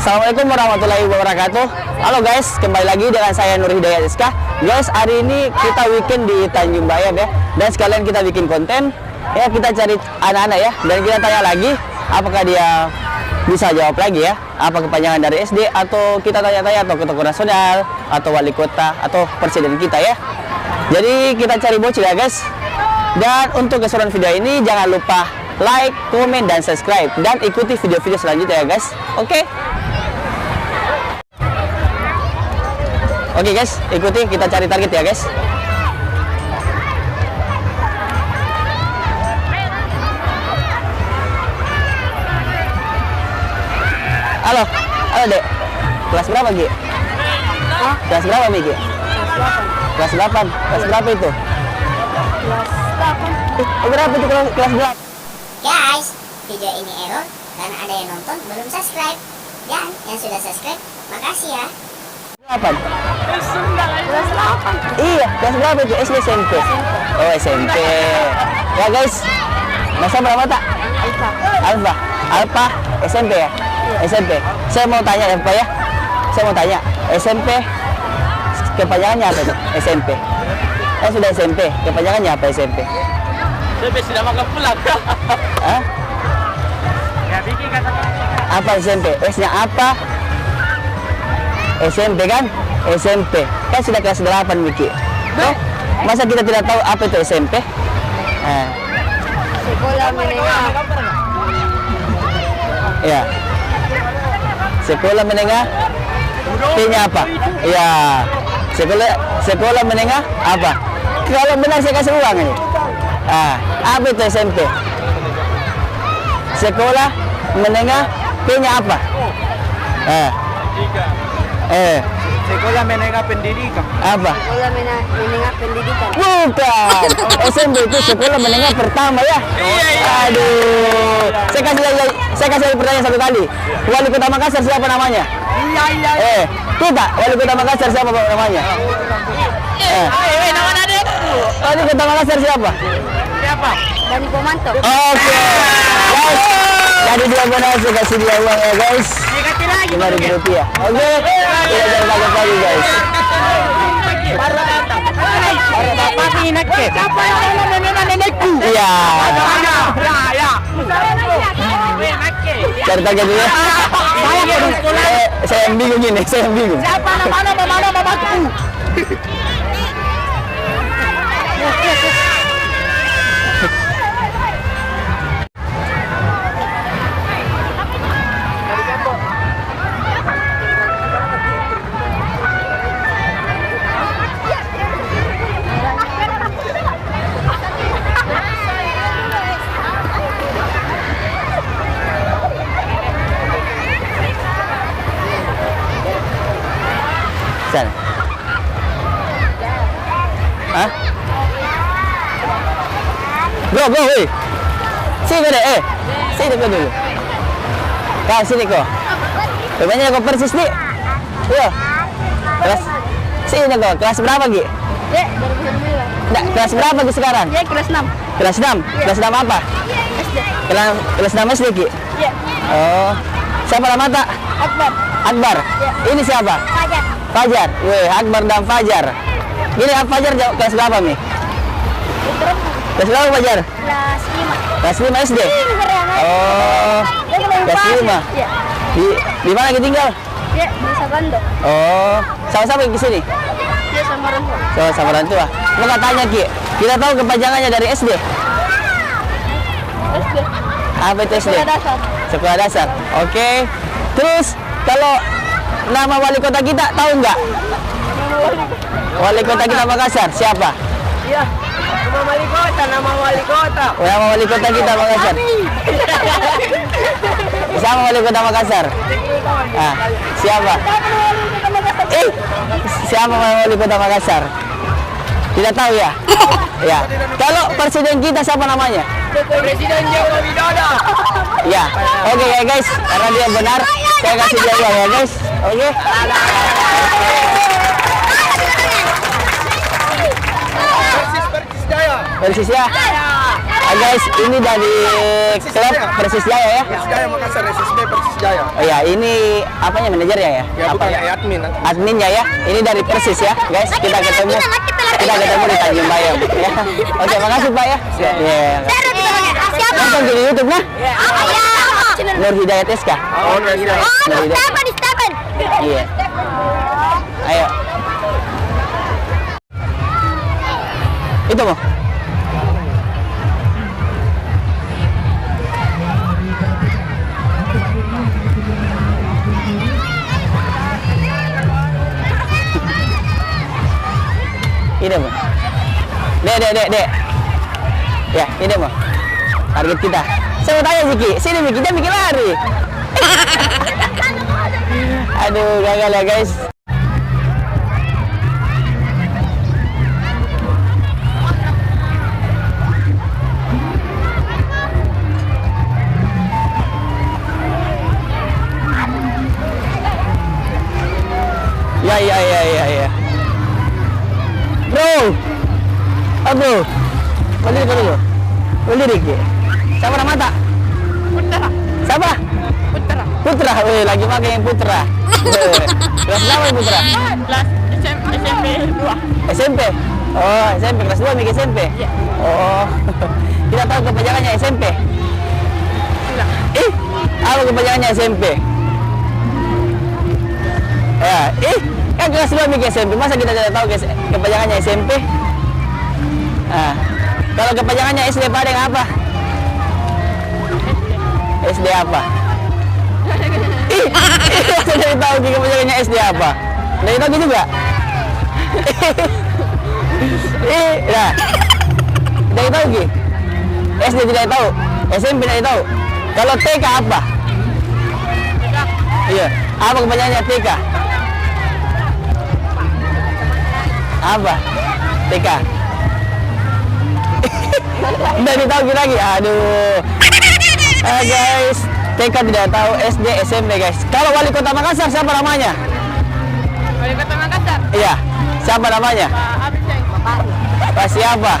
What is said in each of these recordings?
Assalamualaikum warahmatullahi wabarakatuh. Halo guys, kembali lagi dengan saya Nur Hidayat SK. Guys, hari ini kita weekend di Tanjung Bayam ya. Dan sekalian kita bikin konten. Ya, kita cari anak-anak ya. Dan kita tanya lagi, apakah dia bisa jawab lagi ya. Apa kepanjangan dari SD, atau kita tanya-tanya atau ke tokoh nasional, atau wali kota, atau presiden kita ya. Jadi kita cari bocil ya guys. Dan untuk keseruan video ini jangan lupa like, komen, dan subscribe. Dan ikuti video-video selanjutnya ya guys. Oke? Oke guys, ikuti, kita cari target ya guys. Halo, halo dek. Kelas berapa Gi? Kelas berapa Miki? Kelas 8. Kelas berapa itu? Kelas 8. Berapa itu kelas berapa? Guys, video ini error karena ada yang nonton belum subscribe. Dan yang sudah subscribe, makasih ya. 8. Kelas 8. Iya, kelas berapa itu? SD, SMP? Oh, SMP. Ya guys, masa berapa tak? Alfa. Alfa, SMP ya? SMP. Saya mau tanya ya Pak ya. Saya mau tanya, SMP kepanjangannya apa itu? SMP. Sudah SMP, kepanjangannya apa SMP? SMP sudah makan pulang. Hah? Ya bikin kata-kata. Apa SMP? S-nya apa? SMP kan? SMP. Kan sudah kelas 8 Miki. Tuh, masa kita tidak tahu apa itu SMP? Sekolah menengah. Ya. Sekolah menengah. P-nya apa? Ya. Sekolah menengah apa? Kalau benar saya kasih uang ini. Apa itu SMP? Sekolah menengah, P-nya apa? Sekolah menengah pendidikan. Apa? Sekolah menengah pendidikan. Bukan. SMP itu sekolah menengah pertama ya. Aduh. Saya kasih pertanyaan satu kali. Wali Kota Makassar siapa namanya? Iya. Kita wali Kota Makassar siapa namanya? Nama adekku. Wali Kota Makassar siapa? Siapa? Dani Pomanto. Oke. Guys, jadi dia benar saya kasih dia uang ya guys. Dikasih lagi. Rp5.000. Oke. Kita jangan takut lagi guys. Baru datang. Baru dapat inak ke. Siapa yang nama nenekku? Iya. Ya. Cari target dulu ya. Saya yang bingung ini, saya yang bingung. Siapa nama mamaku? Sana. Hah? Go, weh. Sini deh, sini kau dulu. Kau sini kau. Rupanya kau persis nih. Iya. Kelas. Sini kau. Kelas berapa Gi? Nggak, kelas berapa Gi sekarang? Ya, kelas 6. Kelas 6. Kelas 6 apa? SD. Kelas 6 SD Gi? Ya. Oh. Siapa nama tak? Akbar. Akbar. Ini siapa? Fajar. Fajar. Weh, Akbar dan Fajar. Gini, Fajar kelas berapa nih? Kelas berapa Fajar? Kelas 5. Kelas 5 SD? Oh, kelas 5. Ya. Di mana kita tinggal? Ya, di Sabando. Oh, sama-sama ke sini? Ya, sama orang tua. So, sama orang tua. Mau tanya Ki, kita tahu kepanjangannya dari SD? SD. Apa itu SD? Sekolah dasar. Sekolah dasar. Oke. Terus, kalau nama wali kota kita tahu nggak? Wali kota kita Makassar, siapa? Iya. Nama wali kota. Nama wali kota kita Makassar. Siapa wali kota Makassar? Siapa? Siapa wali kota Makassar? Tidak tahu ya? Ya. Kalau presiden kita siapa namanya? Presiden Joko Widodo. Ya. Oke ya guys, karena dia benar, saya kasih dia uang ya guys. Oke. Persis Jaya. Persis ya. Guys, ini dari klub Persis Jaya ya. Persis Jaya Makassar, SSB Persis Jaya. Oh ya, ini apanya manajernya ya? Ya bukan ya, admin. Adminnya ya. Ini dari Persis ya, guys. Kita ketemu di Tanjung Bayam. Ya. Oke, makasih Pak ya. Iya. Nonton di YouTube nah? Nur Hidayat SK. Oh, iya. Iya. Ayo. Itu mau. Ini mau. Dek. Ya, ini mau. Target kita. Saya mau tanya Ziki, sini Miki, kita bikin lari. Aduh, gagal ya guys. Ya. Bro. Aduh. Balik ya. Siapa nama tak? Putra. Siapa? Putra. Weh, lagi pakai yang Putra. Kelas berapa yang Putra? Kelas SMP 2. SMP. Oh, SMP kelas 2 Miki SMP. Iya. Oh. Kita tahu kepanjangannya SMP. Tidak. Apa kepanjangannya SMP? Ya, kan kelas 2 Miki SMP. Masa kita tidak tahu kepanjangannya SMP? Nah, kalau kepanjangannya SD Padang apa? SD apa? Masa dari tahu kepanjangannya SD apa? Dari tahu juga? Nah, dari tahu Ki? SD tidak tahu, SMP tidak tahu. Kalau TK apa? Iya, apa kepanjangannya TK? Apa? TK. Udah ditahu lagi. Aduh. Guys, TK tidak tahu, SD, SMP guys. Kalau wali kota Makassar siapa namanya? Wali Kota Makassar. Iya. Siapa namanya? Pak Abiseng. Pak siapa?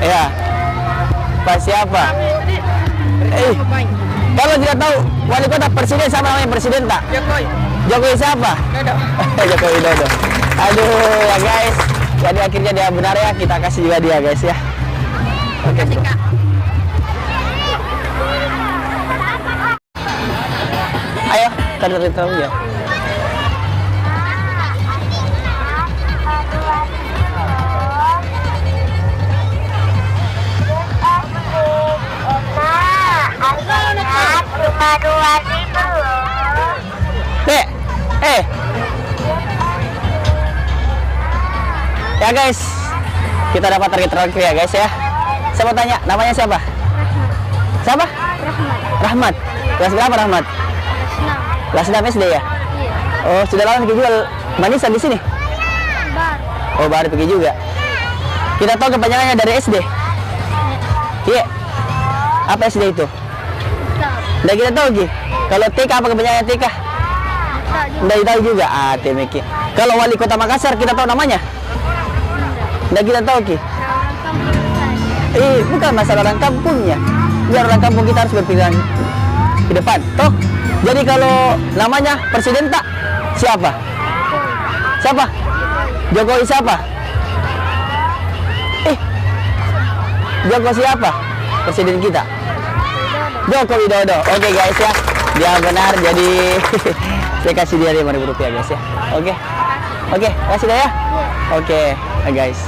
Iya. Pak siapa? Kalau tidak tahu wali kota presiden siapa namanya? Presiden tak? Jokowi. Jokowi siapa? Dodo. Jokowi Dodo. Aduh ya guys. Jadi akhirnya dia benar ya, kita kasih juga dia guys ya. Oke. Kak. Ayo, tahu ya. Dek, ya guys, kita dapat target terakhir ya guys ya. Saya mau tanya, namanya siapa? Siapa? Rahmat. Kelas berapa Rahmat? Kelas 6 SD ya? Oh, sudah lama pergi jual manisan di sini? Oh, baru pergi juga. Kita tahu kepanjangannya dari SD? Iya. Apa SD itu? Nggak kita tahu Ki. Kalau TK apa kepanjangannya TK? Nggak tahu juga. Ah, Temeki. Kalau wali kota Makassar kita tahu namanya? Nggak kita tahu Ki. Bukan masalah orang kampungnya. Biar orang kampung kita harus berpikiran ke depan. Toh, jadi kalau namanya presiden tak? Siapa? Siapa? Jokowi siapa? Jokowi siapa? Presiden kita? Joko Widodo. Oke guys ya, dia benar. Jadi saya kasih dia 5.000 rupiah guys ya. Oke, kasih dah ya. Oke, guys.